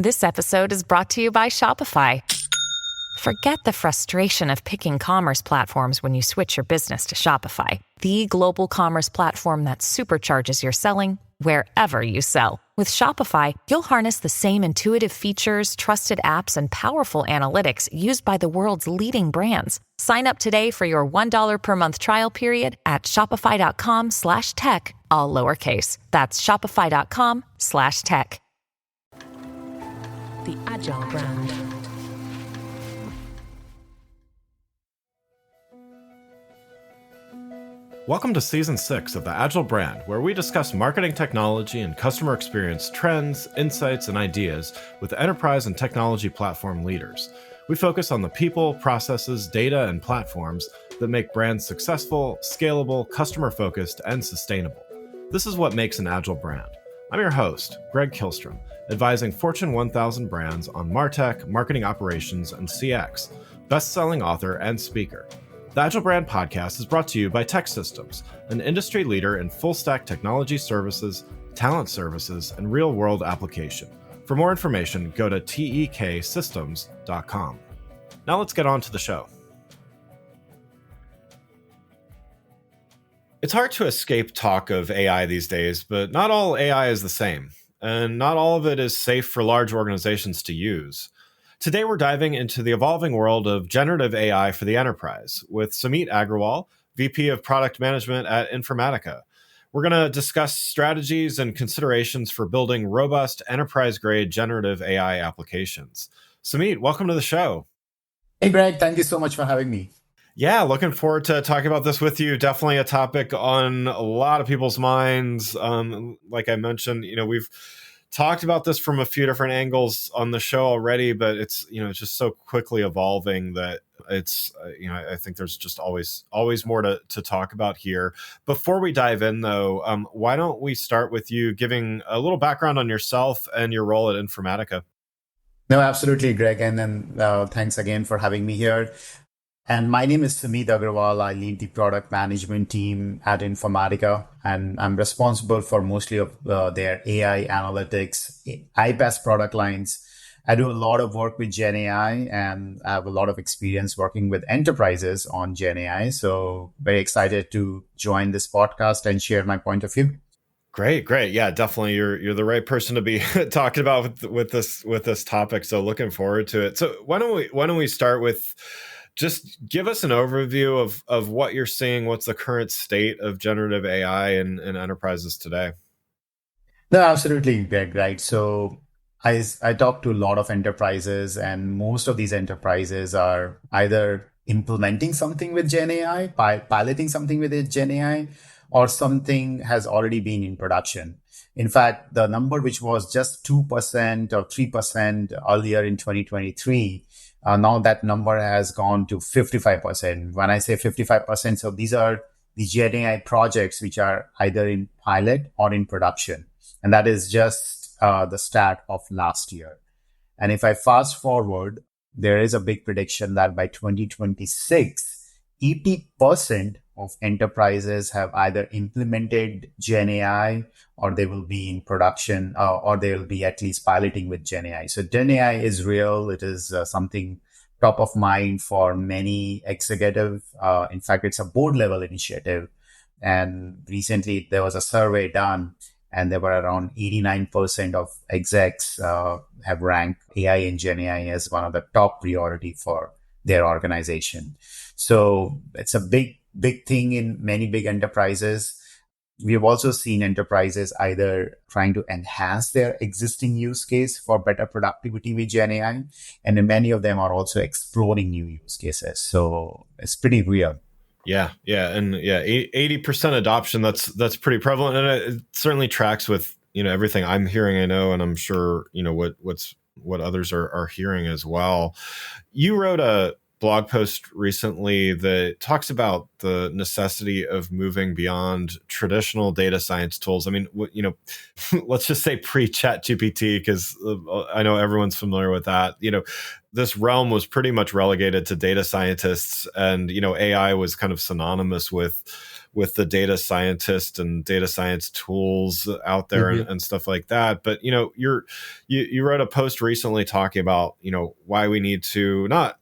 This episode is brought to you by Shopify. Forget the frustration of picking commerce platforms when you switch your business to Shopify, the global commerce platform that supercharges your selling wherever you sell. With Shopify, you'll harness the same intuitive features, trusted apps, and powerful analytics used by the world's leading brands. Sign up today for your $1 per month trial period at shopify.com/tech, all lowercase. That's shopify.com/tech. The Agile brand. Welcome to Season 6 of the Agile brand, where we discuss marketing technology and customer experience trends, insights, and ideas with enterprise and technology platform leaders. We focus on the people, processes, data, and platforms that make brands successful, scalable, customer-focused, and sustainable. This is what makes an Agile brand. I'm your host, Greg Kihlstrom, advising Fortune 1000 brands on MarTech, marketing operations, and CX, best-selling author and speaker. The Agile Brand Podcast is brought to you by TechSystems, an industry leader in full-stack technology services, talent services, and real-world application. For more information, go to teksystems.com. Now let's get on to the show. It's hard to escape talk of AI these days, but not all AI is the same, and not all of it is safe for large organizations to use. Today, we're diving into the evolving world of generative AI for the enterprise with Sumeet Agrawal, VP of Product Management at Informatica. We're going to discuss strategies and considerations for building robust enterprise-grade generative AI applications. Sumeet, welcome to the show. Hey, Greg. Thank you so much for having me. Yeah, looking forward to talking about this with you. Definitely a topic on a lot of people's minds. Like I mentioned, we've talked about this from a few different angles on the show already, but it's just so quickly evolving that it's I think there's just always more to talk about here. Before we dive in, though, why don't we start with you giving a little background on yourself and your role at Informatica? No, absolutely, Greg. And then thanks again for having me here. And my name is Sumeet Agrawal. I lead the product management team at Informatica, and I'm responsible for mostly of their AI analytics, iPaaS product lines. I do a lot of work with GenAI, and I have a lot of experience working with enterprises on GenAI. So very excited to join this podcast and share my point of view. Great. Yeah, definitely. You're the right person to be talking about with this topic. So looking forward to it. So why don't we start with just give us an overview of what you're seeing. What's the current state of generative AI in enterprises today? No, absolutely, Greg. Right. So I talk to a lot of enterprises, and most of these enterprises are either implementing something with GenAI, piloting something with GenAI, or something has already been in production. In fact, the number which was just 2% or 3% earlier in 2023, now that number has gone to 55%. When I say 55%, so these are the GenAI projects which are either in pilot or in production. And that is just the stat of last year. And if I fast forward, there is a big prediction that by 2026, 80% of enterprises have either implemented GenAI or they will be in production or they will be at least piloting with GenAI. So GenAI is real. It is something top of mind for many executives. In fact, it's a board level initiative. And recently there was a survey done, and there were around 89% of execs have ranked AI and GenAI as one of the top priority for their organization. So it's a big thing in many big enterprises. We've also seen enterprises either trying to enhance their existing use case for better productivity with GenAI, and many of them are also exploring new use cases. So it's pretty real. Yeah, 80% adoption. That's pretty prevalent, and it certainly tracks with everything I'm hearing. I know, and I'm sure what others are hearing as well. You wrote a blog post recently that talks about the necessity of moving beyond traditional data science tools. I mean, let's just say pre-ChatGPT, because I know everyone's familiar with that. This realm was pretty much relegated to data scientists, and AI was kind of synonymous with with the data scientist and data science tools out there and stuff like that. But you wrote a post recently talking about why we need to not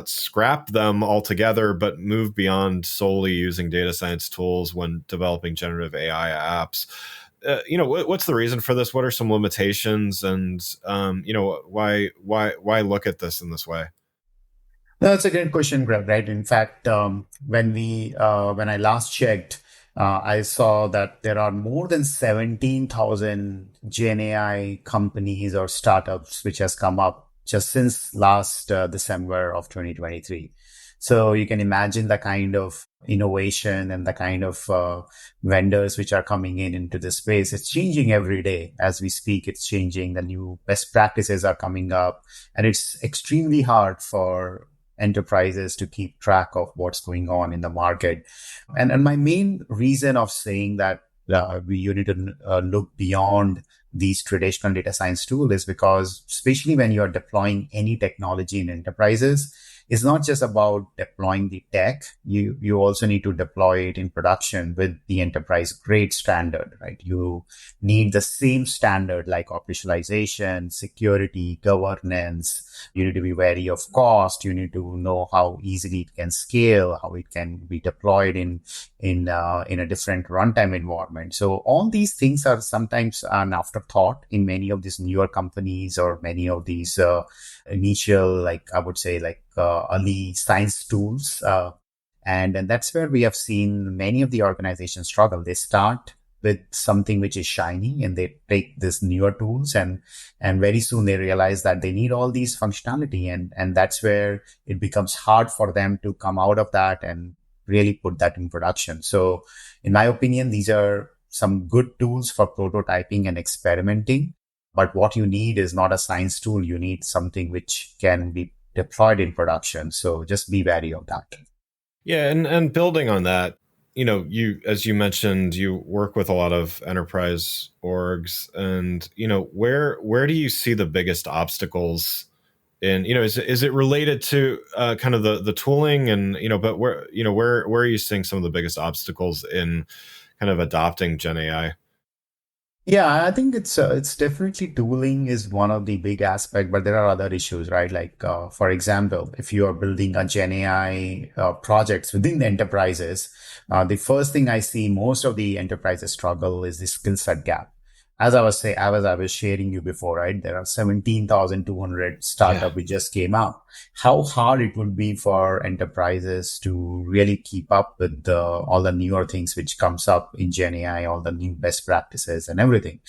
scrap them altogether, but move beyond solely using data science tools when developing generative AI apps. What's the reason for this? What are some limitations, and why look at this in this way? No, that's a great question, Greg. Right. In fact, when I last checked, I saw that there are more than 17,000 Gen AI companies or startups which has come up just since last December of 2023. So you can imagine the kind of innovation and the kind of vendors which are coming into this space. It's changing every day as we speak. It's changing. The new best practices are coming up, and it's extremely hard for enterprises to keep track of what's going on in the market. And my main reason of saying that you need to look beyond these traditional data science tools is because, especially when you're deploying any technology in enterprises, it's not just about deploying the tech. You also need to deploy it in production with the enterprise grade standard, right? You need the same standard like operationalization, security, governance. You need to be wary of cost. You need to know how easily it can scale, how it can be deployed in a different runtime environment. So all these things are sometimes an afterthought in many of these newer companies or many of these initial, early science tools. And that's where we have seen many of the organizations struggle. They start with something which is shiny and they take these newer tools and very soon they realize that they need all these functionality. And that's where it becomes hard for them to come out of that and really put that in production. So in my opinion, these are some good tools for prototyping and experimenting. But what you need is not a science tool. You need something which can be deployed in production. So just be wary of that. Yeah, and building on that, you, as you mentioned, you work with a lot of enterprise orgs, and where do you see the biggest obstacles in, is it related to kind of the tooling, and but where are you seeing some of the biggest obstacles in kind of adopting Gen AI? Yeah, I think it's definitely tooling is one of the big aspect, but there are other issues, right? Like, for example, if you are building a Gen AI projects within the enterprises, the first thing I see most of the enterprises struggle is the skill set gap. As I was sharing you before, right? There are 17,200 startup which just came out. How hard it would be for enterprises to really keep up with all the newer things which comes up in Gen AI, all the new best practices and everything.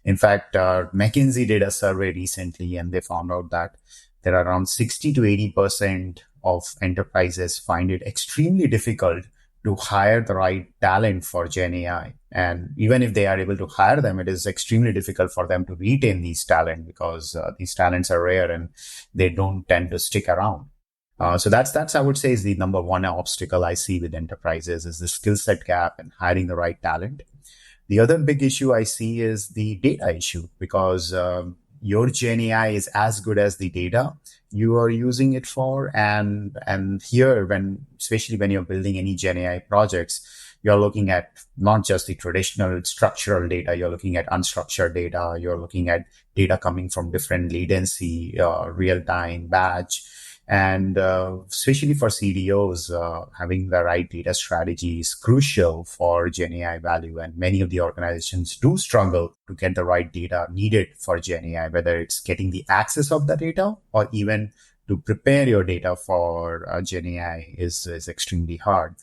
In fact, McKinsey did a survey recently and they found out that there are around 60 to 80% of enterprises find it extremely difficult to hire the right talent for Gen AI. And even if they are able to hire them, it is extremely difficult for them to retain these talent because these talents are rare and they don't tend to stick around. So that's, I would say, is the number one obstacle I see with enterprises is the skill set gap and hiring the right talent. The other big issue I see is the data issue because your Gen AI is as good as the data you are using it for. And here, especially when you're building any Gen AI projects, you're looking at not just the traditional structural data, you're looking at unstructured data, you're looking at data coming from different latency, real-time, batch. And especially for CDOs, having the right data strategy is crucial for Gen AI value. And many of the organizations do struggle to get the right data needed for Gen AI, whether it's getting the access of the data or even to prepare your data for Gen AI is extremely hard.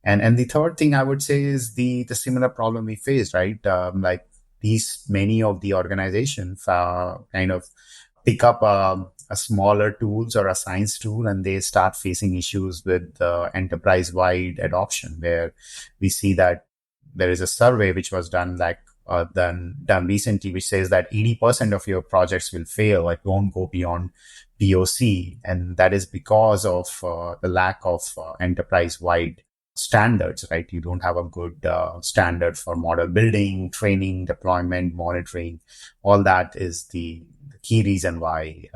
And the third thing I would say is the similar problem we faced, right? Like many of the organizations kind of pick up a smaller tools or a science tool and they start facing issues with enterprise-wide adoption, where we see that there is a survey which was done recently, which says that 80% of your projects will fail, like won't go beyond POC. And that is because of the lack of enterprise-wide standards, right? You don't have a good standard for model building, training, deployment, monitoring. All that is the key reason why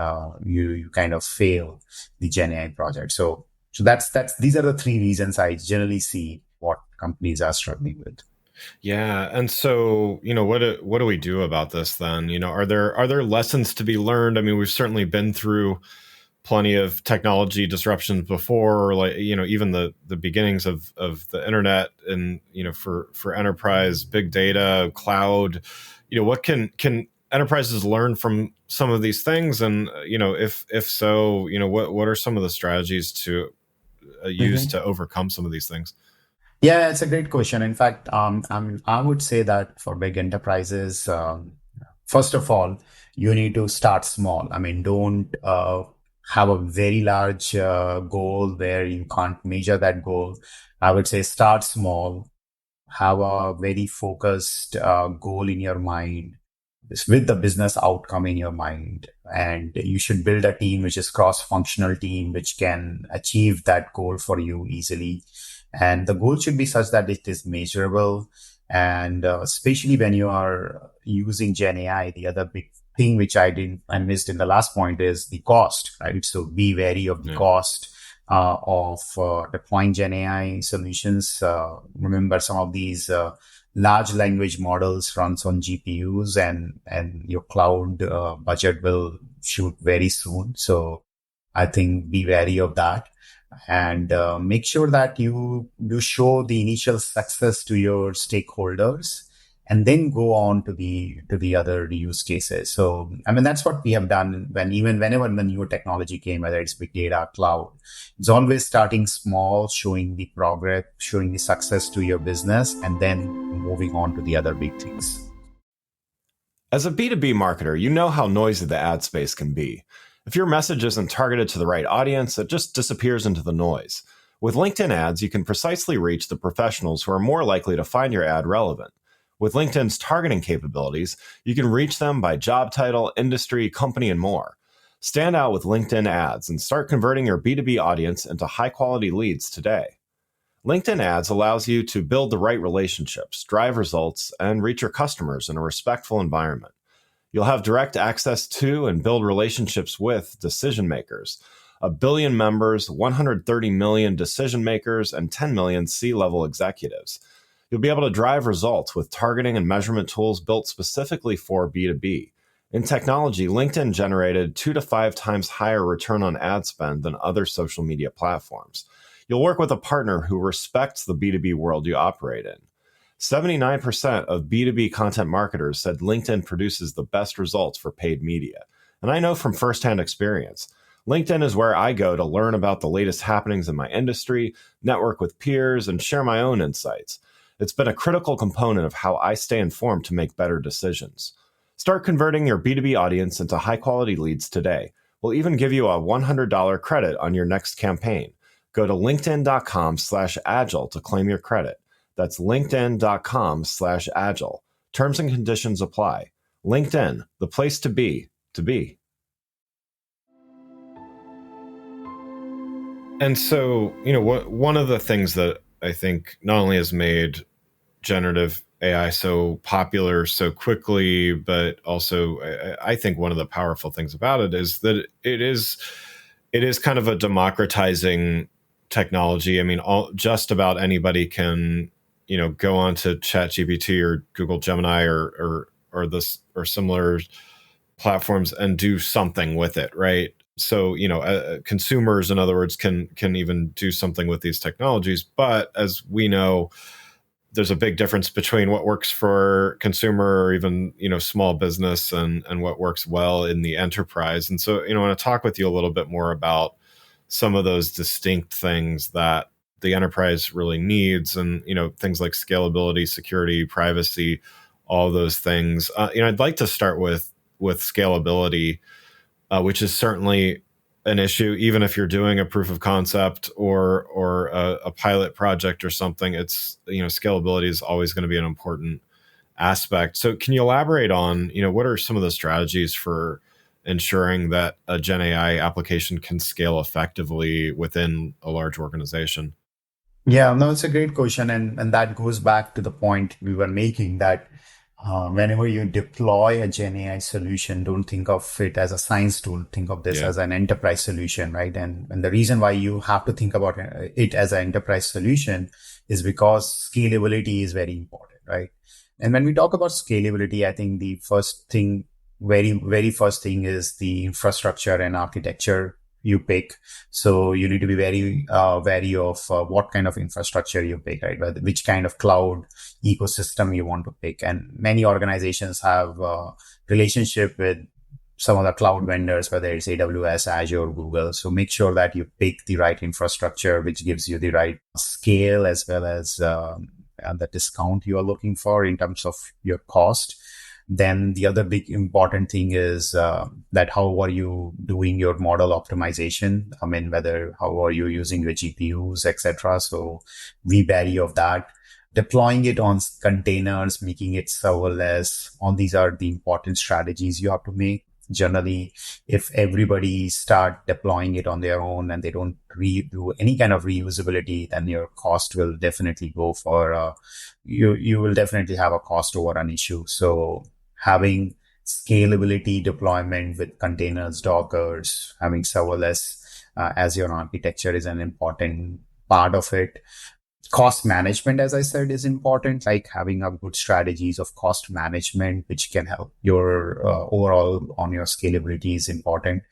you kind of fail the Gen AI project. So these are the three reasons I generally see what companies are struggling with. Yeah, and so what do we do about this then? Are there lessons to be learned? I mean, we've certainly been through plenty of technology disruptions before, like even the beginnings of the internet, and for enterprise, big data, cloud. What can enterprises learn from some of these things? And if so, what are some of the strategies to use to overcome some of these things? Yeah, it's a great question. In fact, I would say that for big enterprises, first of all, you need to start small. I mean, don't have a very large goal where you can't measure that goal. I would say start small, have a very focused goal in your mind with the business outcome in your mind. And you should build a team which is cross-functional team, which can achieve that goal for you easily. And the goal should be such that it is measurable. And especially when you are using GenAI, the other big thing which I missed in the last point is the cost, right? So be wary of the cost of deploying GenAI solutions. Remember, some of these large language models runs on GPUs, and your cloud budget will shoot very soon. So I think be wary of that, and make sure that you show the initial success to your stakeholders, and then go on to the other use cases. So I mean, that's what we have done whenever the new technology came, whether it's big data, cloud. It's always starting small, showing the progress, showing the success to your business, and then moving on to the other big things. As a B2B marketer, you know how noisy the ad space can be. If your message isn't targeted to the right audience, it just disappears into the noise. With LinkedIn ads, you can precisely reach the professionals who are more likely to find your ad relevant. With LinkedIn's targeting capabilities, you can reach them by job title, industry, company, and more. Stand out with LinkedIn ads and start converting your B2B audience into high-quality leads today. LinkedIn ads allows you to build the right relationships, drive results, and reach your customers in a respectful environment. You'll have direct access to and build relationships with decision makers, 1 billion members, 130 million decision makers, and 10 million C-level executives. You'll be able to drive results with targeting and measurement tools built specifically for B2B. In technology, LinkedIn generated 2 to 5 times higher return on ad spend than other social media platforms. You'll work with a partner who respects the B2B world you operate in. 79% of B2B content marketers said LinkedIn produces the best results for paid media. And I know from firsthand experience, LinkedIn is where I go to learn about the latest happenings in my industry, network with peers, and share my own insights. It's been a critical component of how I stay informed to make better decisions. Start converting your B2B audience into high-quality leads today. We'll even give you a $100 credit on your next campaign. Go to linkedin.com/agile to claim your credit. That's linkedin.com/agile. Terms and conditions apply. LinkedIn, the place to be, to be. And so, one of the things that I think not only has made generative AI so popular so quickly, but also I think one of the powerful things about it is that it is kind of a democratizing technology. I mean, just about anybody can, go onto ChatGPT or Google Gemini or similar platforms and do something with it, right? So, consumers, in other words, can even do something with these technologies. But as we know, there's a big difference between what works for consumer or even, small business and what works well in the enterprise. And so, I want to talk with you a little bit more about some of those distinct things that the enterprise really needs, and, things like scalability, security, privacy, all those things. I'd like to start with scalability, which is certainly an issue, even if you're doing a proof of concept or a pilot project or something. It's, scalability is always going to be an important aspect. So can you elaborate on, what are some of the strategies for ensuring that a Gen AI application can scale effectively within a large organization? Yeah, no, it's a great question. And that goes back to the point we were making, that Whenever you deploy a Gen AI solution, don't think of it as a science tool. Think of this Yeah. as an enterprise solution, right? And the reason why you have to think about it as an enterprise solution is because scalability is very important, right? And when we talk about scalability, I think the first thing, very first thing is the infrastructure and architecture you pick. So you need to be very wary of what kind of infrastructure you pick, right? Which kind of cloud ecosystem you want to pick. And many organizations have a relationship with some of the cloud vendors, whether it's AWS, Azure, Google. So make sure that you pick the right infrastructure, which gives you the right scale as well as the discount you are looking for in terms of your cost. Then the other big important thing is that how are you doing your model optimization? I mean, how are you using your GPUs, etc. So be wary of that. Deploying it on containers, making it serverless. All these are the important strategies you have to make. Generally, if everybody start deploying it on their own and they don't do any kind of reusability, then your cost will definitely go for you will definitely have a cost overrun issue. So having scalability deployment with containers, Dockers, having serverless as your architecture is an important part of it. Cost management, as I said, is important, like having a good strategies of cost management, which can help your overall on your scalability is important.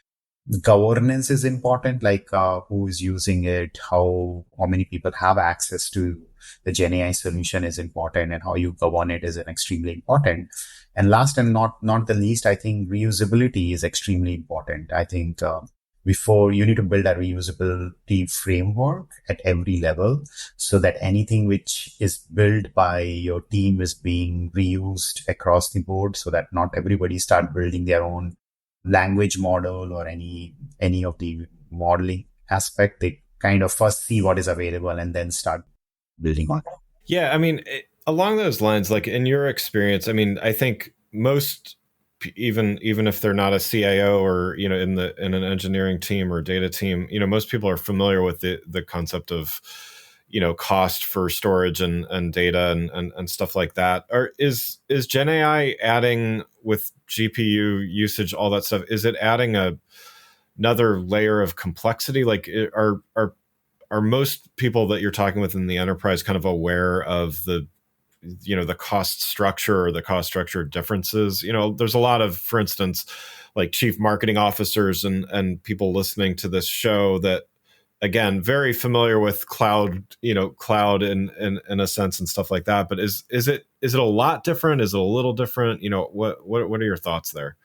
Governance is important, like who is using it, how many people have access to the Gen AI solution is important, and how you govern it is an extremely important. And last and not the least, I think reusability is extremely important. I think before you need to build a reusability framework at every level so that anything which is built by your team is being reused across the board, so that not everybody start building their own language model or any of the modeling aspect. They kind of first see what is available and then start building on. Yeah, I mean, along those lines, like in your experience, I mean, I think most even if they're not a CIO or in an engineering team or data team, most people are familiar with the concept of cost for storage and data and stuff like that. Or is Gen AI adding with GPU usage, all that stuff? Is it adding another layer of complexity? Like are most people that you're talking with in the enterprise kind of aware of the cost structure or the cost structure differences? There's a lot of, for instance, like chief marketing officers and people listening to this show that, again, very familiar with cloud in a sense and stuff like that. But is it a lot different? Is it a little different? What are your thoughts there?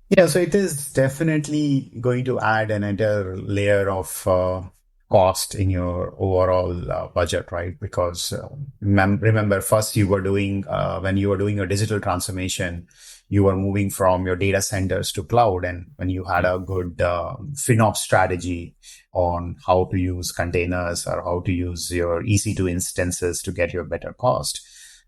Yeah, so it is definitely going to add another layer of cost in your overall budget, right? Because remember, first you were doing, when you were doing your digital transformation, you were moving from your data centers to cloud. And when you had a good FinOps strategy on how to use containers or how to use your EC2 instances to get your better cost.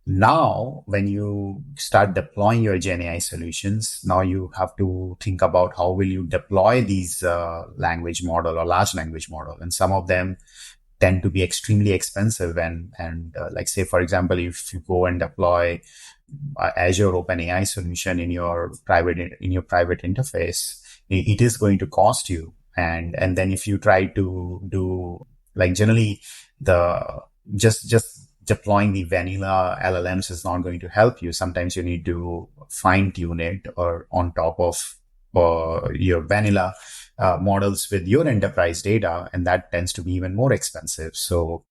Now, when you start deploying your Gen AI solutions, now you have to think about how will you deploy these language model or large language model. And some of them tend to be extremely expensive. And like say, for example, if you go and deploy Azure OpenAI solution in your private interface, it is going to cost you. And then if you try to do, like, generally the just deploying the vanilla LLMs is not going to help you. Sometimes you need to fine tune it or on top of your vanilla models with your enterprise data, and that tends to be even more expensive. So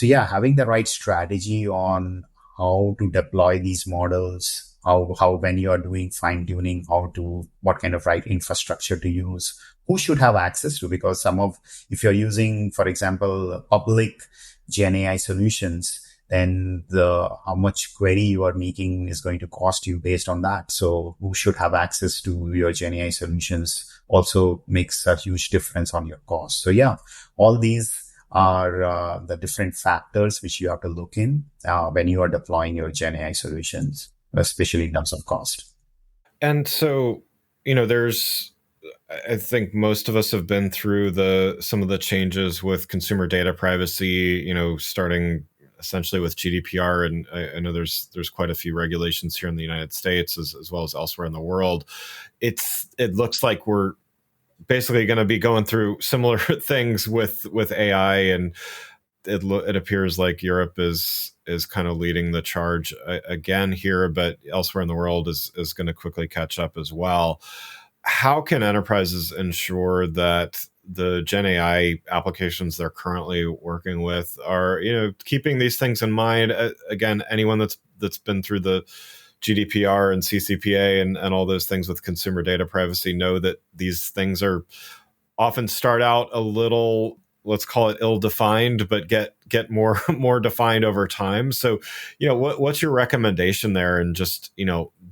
yeah, having the right strategy on how to deploy these models, how when you are doing fine tuning, what kind of right infrastructure to use, who should have access to, because if you're using, for example, public Gen AI solutions, then how much query you are making is going to cost you based on that. So who should have access to your Gen AI solutions also makes a huge difference on your cost. So yeah, all these are the different factors which you have to look in when you are deploying your Gen AI solutions, especially in terms of cost. And so, I think most of us have been through some of the changes with consumer data privacy, starting essentially with GDPR, and I know there's quite a few regulations here in the United States as well as elsewhere in the world. It looks like we're basically going to be going through similar things with AI, and it appears like Europe is kind of leading the charge again here, but elsewhere in the world is going to quickly catch up as well. How can enterprises ensure that the Gen AI applications they're currently working with are, keeping these things in mind? Again, anyone that's been through the GDPR and CCPA and all those things with consumer data privacy know that these things are often start out a little, let's call it ill-defined, but get more defined over time. So, what's your recommendation there, and just,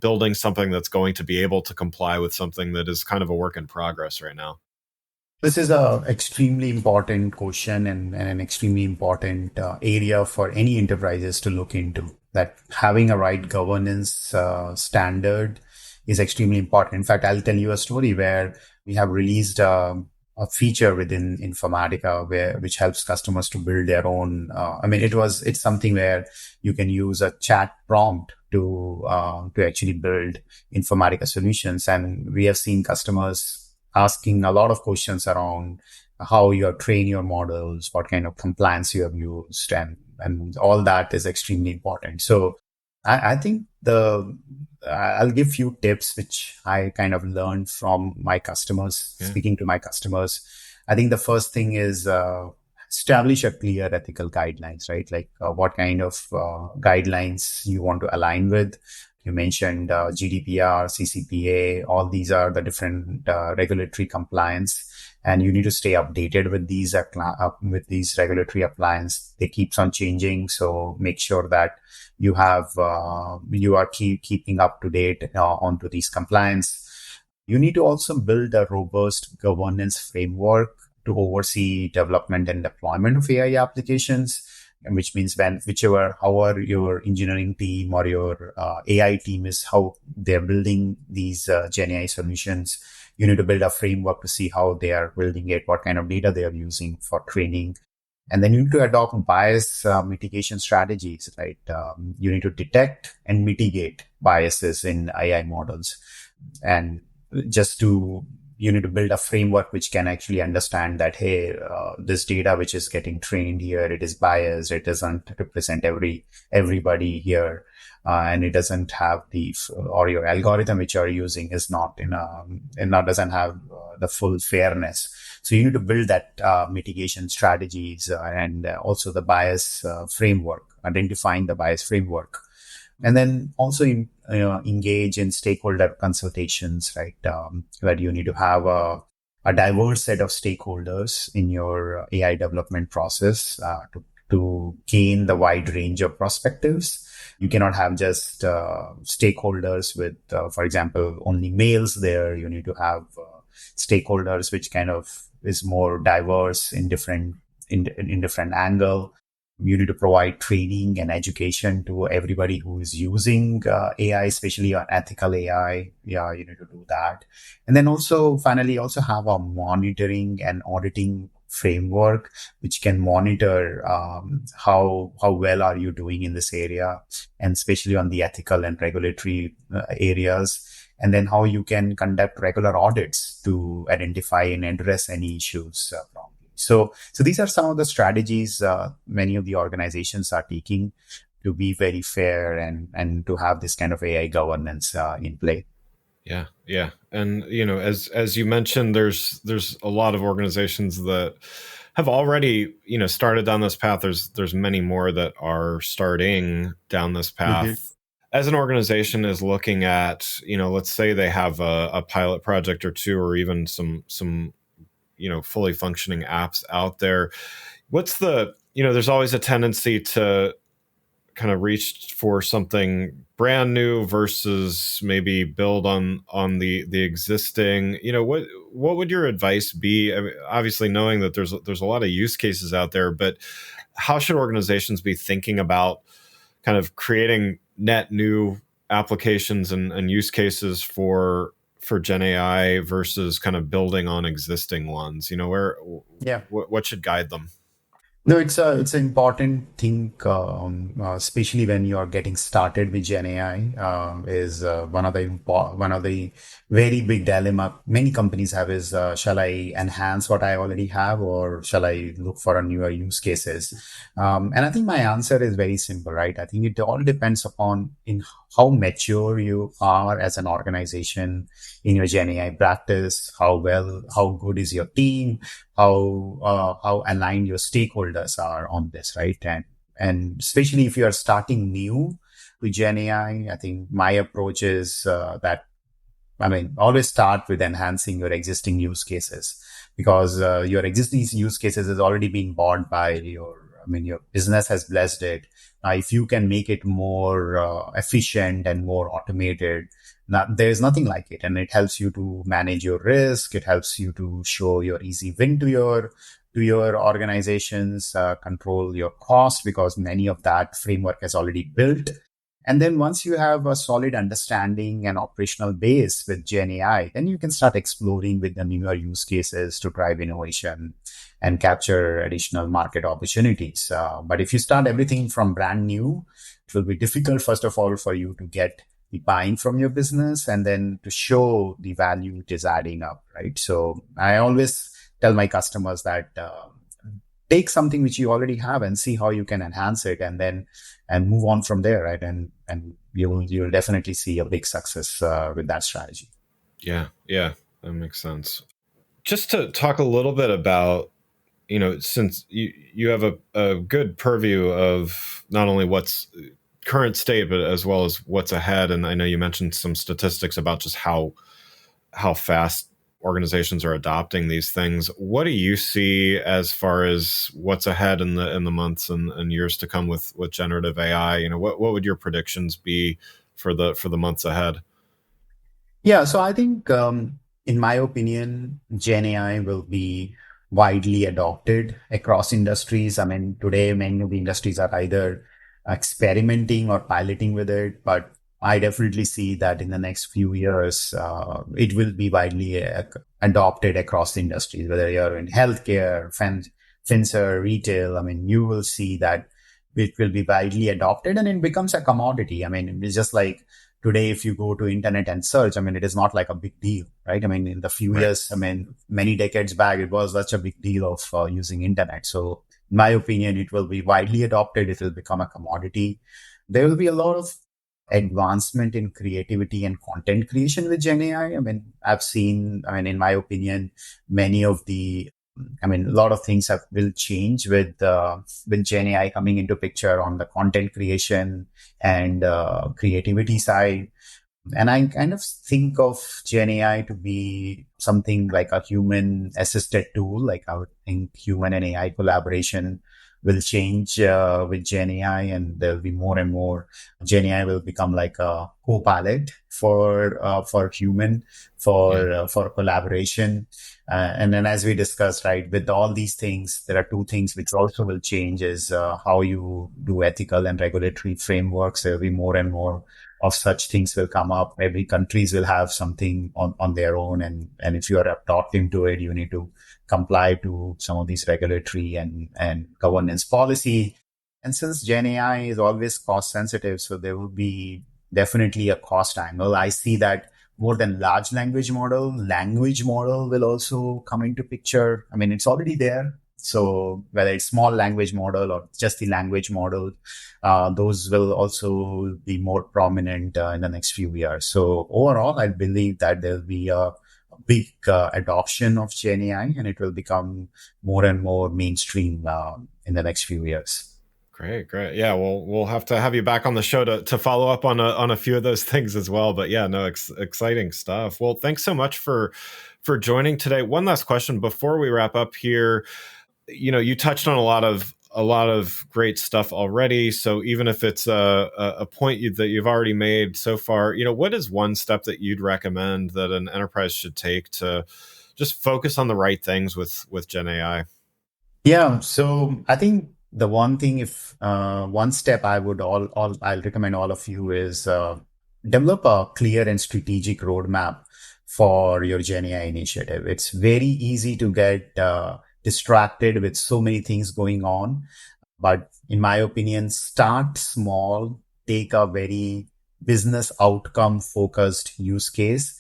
building something that's going to be able to comply with something that is kind of a work in progress right now? This is a extremely important question and an extremely important area for any enterprises to look into. That having a right governance standard is extremely important. In fact, I'll tell you a story where we have released a feature within Informatica which helps customers to build their own. It's something where you can use a chat prompt to actually build Informatica solutions, and we have seen customers asking a lot of questions around how you train your models, what kind of compliance you have used, and all that is extremely important. So I think I'll give few tips which I kind of learned from my customers, speaking to my customers. I think the first thing is establish a clear ethical guidelines, right? Like what kind of guidelines you want to align with. You mentioned GDPR, CCPA, all these are the different regulatory compliance, and you need to stay updated with these regulatory appliance. They keeps on changing, so make sure that you are keeping up to date onto these compliance. You need to also build a robust governance framework to oversee development and deployment of AI applications, which means however your engineering team or your AI team is, how they're building these Gen AI solutions. You need to build a framework to see how they are building it, what kind of data they are using for training. And then you need to adopt bias mitigation strategies, right? You need to detect and mitigate biases in AI models. And you need to build a framework which can actually understand that, hey, this data which is getting trained here, it is biased. It doesn't represent everybody here. And it doesn't have or your algorithm which you're using is not doesn't have the full fairness. So you need to build that mitigation strategies and also the bias framework, identifying the bias framework. And then also engage in stakeholder consultations, right? Where you need to have a diverse set of stakeholders in your AI development process to gain the wide range of perspectives. You cannot have just stakeholders with, for example, only males there. You need to have stakeholders which kind of is more diverse in different angle. You need to provide training and education to everybody who is using AI, especially on ethical AI. Yeah, you need to do that. And then finally have a monitoring and auditing framework which can monitor how well are you doing in this area, and especially on the ethical and regulatory areas. And then how you can conduct regular audits to identify and address any issues promptly. So these are some of the strategies many of the organizations are taking to be very fair and to have this kind of AI governance in play. Yeah. And, as you mentioned, there's a lot of organizations that have already, started down this path. There's many more that are starting down this path. Mm-hmm. As an organization is looking at, let's say they have a pilot project or two, or even some fully functioning apps out there. What's there's always a tendency to kind of reach for something brand new versus maybe build on the existing. What would your advice be? I mean, obviously knowing that there's a lot of use cases out there, but how should organizations be thinking about kind of creating net new applications and use cases for Gen AI versus kind of building on existing ones? What should guide them? No, it's an important thing, especially when you are getting started with Gen AI. Is one of the very big dilemma many companies have is shall I enhance what I already have, or shall I look for a newer use cases? And I think my answer is very simple, right? I think it all depends upon in how mature you are as an organization in your Gen AI practice, how good is your team, how aligned your stakeholders are on this, right? And especially if you are starting new with Gen AI, I think my approach is that I mean, always start with enhancing your existing use cases because your existing use cases is already being bought by your business has blessed it. Now, if you can make it more efficient and more automated, now, there's nothing like it. And it helps you to manage your risk. It helps you to show your easy win to your organizations, control your cost because many of that framework is already built. And then once you have a solid understanding and operational base with Gen AI, then you can start exploring with the newer use cases to drive innovation and capture additional market opportunities. But if you start everything from brand new, it will be difficult, first of all, for you to get the buying from your business and then to show the value it is adding up, right? So I always tell my customers that take something which you already have and see how you can enhance it and move on from there, right? And you'll definitely see a big success with that strategy. Yeah, that makes sense. Just to talk a little bit about, since you have a good purview of not only what's current state, but as well as what's ahead. And I know you mentioned some statistics about just how fast organizations are adopting these things. What do you see as far as what's ahead in the months and years to come with generative AI? What would your predictions be for the months ahead? Yeah, so I think, in my opinion, Gen AI will be widely adopted across industries. I mean, today, many of the industries are either experimenting or piloting with it, but I definitely see that in the next few years, it will be widely adopted across industries, whether you're in healthcare, finser, retail. I mean, you will see that it will be widely adopted and it becomes a commodity. I mean, it's just like today, if you go to internet and search, I mean, it is not like a big deal, right? I mean, in the few Right. years, I mean, many decades back, it was such a big deal of using internet. So in my opinion, it will be widely adopted. It will become a commodity. There will be a lot of advancement in creativity and content creation with Gen AI. I mean, in my opinion, a lot of things will change with Gen AI coming into picture on the content creation and creativity side. And I kind of think of Gen AI to be something like a human assisted tool. Like I would think human and AI collaboration will change with Gen AI, and there'll be more and more. Gen AI will become like a co-pilot for human for collaboration. And then, as we discussed, right, with all these things, there are two things which also will change: is how you do ethical and regulatory frameworks. There will be more and more of such things will come up. Every countries will have something on their own, and if you are adopting to it, you need to comply to some of these regulatory and governance policy. And since Gen AI is always cost sensitive, so there will be definitely a cost angle. I see that more than large language model will also come into picture. I mean, it's already there. So whether it's small language model or just the language model, those will also be more prominent in the next few years. So overall, I believe that there'll be a big adoption of Gen AI, and it will become more and more mainstream in the next few years. Great. Yeah, we'll have to have you back on the show to follow up on a few of those things as well. But yeah, no, exciting stuff. Well, thanks so much for joining today. One last question before we wrap up here. You touched on a lot of great stuff already. So even if it's a point that you've already made so far, what is one step that you'd recommend that an enterprise should take to just focus on the right things with Gen AI? Yeah. So I think the one thing, if one step I would I'll recommend all of you is develop a clear and strategic roadmap for your Gen AI initiative. It's very easy to get distracted with so many things going on. But in my opinion, start small, take a very business outcome focused use case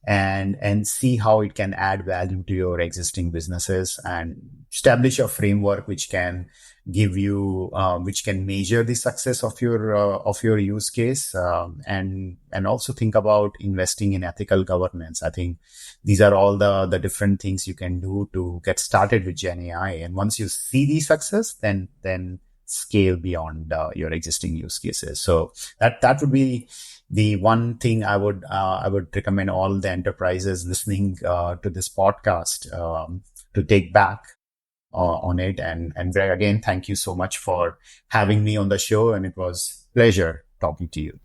and see how it can add value to your existing businesses, and establish a framework which can give you, which can measure the success of your use case, and also think about investing in ethical governance. I think these are all the different things you can do to get started with Gen AI. And once you see the success, then scale beyond your existing use cases. So that would be the one thing I would recommend all the enterprises listening to this podcast to take back on it. And Greg, again, thank you so much for having me on the show, and it was a pleasure talking to you.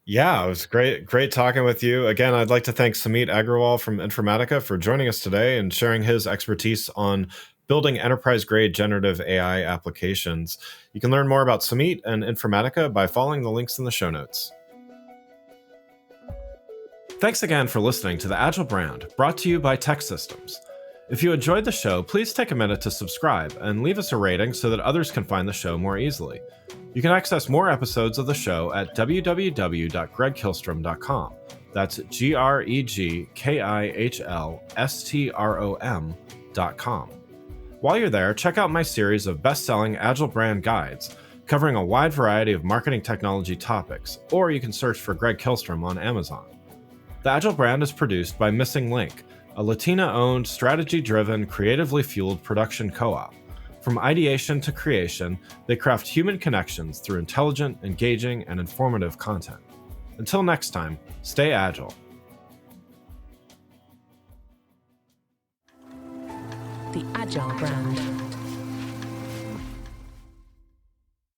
Yeah, it was great talking with you. Again, I'd like to thank Sumeet Agrawal from Informatica for joining us today and sharing his expertise on building enterprise-grade generative AI applications. You can learn more about Sumeet and Informatica by following the links in the show notes. Thanks again for listening to the Agile Brand, brought to you by Tech Systems. If you enjoyed the show, please take a minute to subscribe and leave us a rating so that others can find the show more easily. You can access more episodes of the show at www.gregkihlstrom.com. That's GregKihlstrom.com. While you're there, check out my series of best-selling Agile Brand guides covering a wide variety of marketing technology topics, or you can search for Greg Kihlstrom on Amazon. The Agile Brand is produced by Missing Link, a Latina-owned, strategy-driven, creatively fueled production co-op. From ideation to creation, they craft human connections through intelligent, engaging, and informative content. Until next time, stay agile. The Agile Brand.